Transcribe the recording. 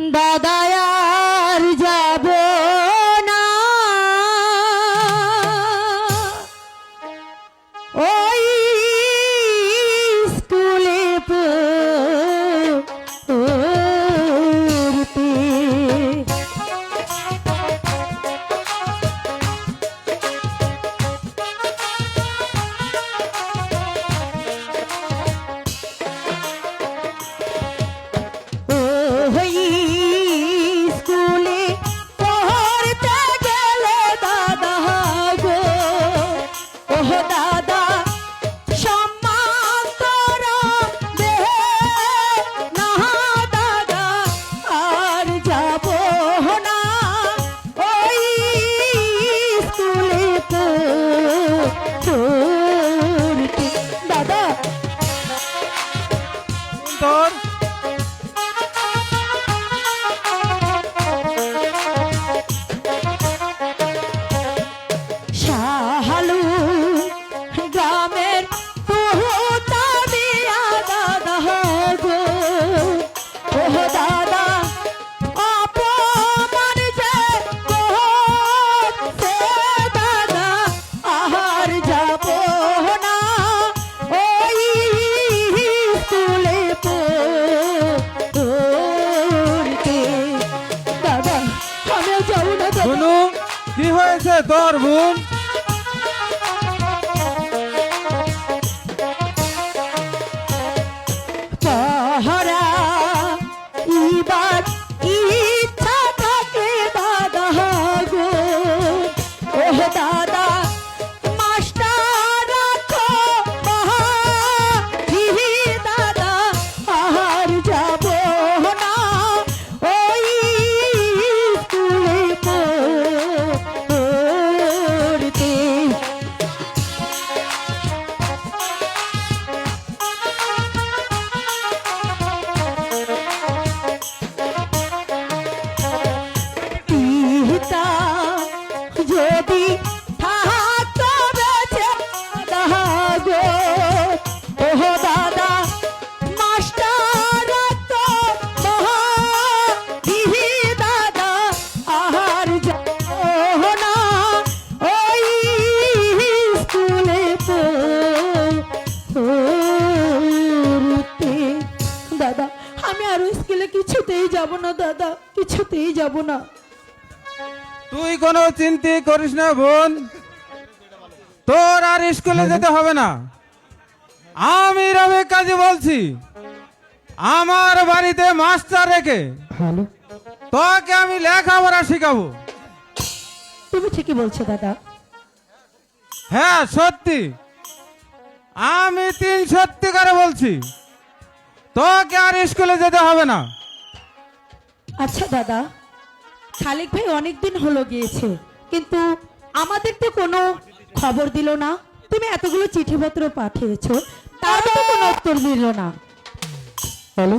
দাদা আর যাব না ওই স্কুলে পড়তে। কি হয়েছে তোর বোন? পাহারা এবার ইচ্ছা থাকে দাদা গো ও দাদা মাস্টার রাখো বাহি দাদা আর যাব না ওই স্কুলে পড়তে। যদি থাকতো বেঁচে দাদা গো ও দাদা মাস্টার তো মহাদিহি দাদা আর যাব না ওই স্কুলে পড়তে। দাদা আমি আর ওই স্কুলে কিছুতেই যাব না দাদা, কিছুতেই যাব না। তুই কোনো চিন্তা করিস না বোন, তোর আর স্কুলে যেতে হবে না। আমি রবি কাজী বলছি, আমার বাড়িতে মাস্টার রেখে তোকে আমি লেখাপড়া শিখাবো। তুমি ঠিকই বলছো দাদা। হ্যাঁ সত্যি, আমি সত্যিকারে বলছি, তোকে আর স্কুলে যেতে হবে না। আচ্ছা দাদা, খালিক ভাই অনেকদিন হলো গিয়েছে, কিন্তু আমাদের তো কোনো খবর দিল না। তুমি এতগুলো চিঠিপত্র পাঠিয়েছো, তারও তো কোনো উত্তর দিল না। হ্যালো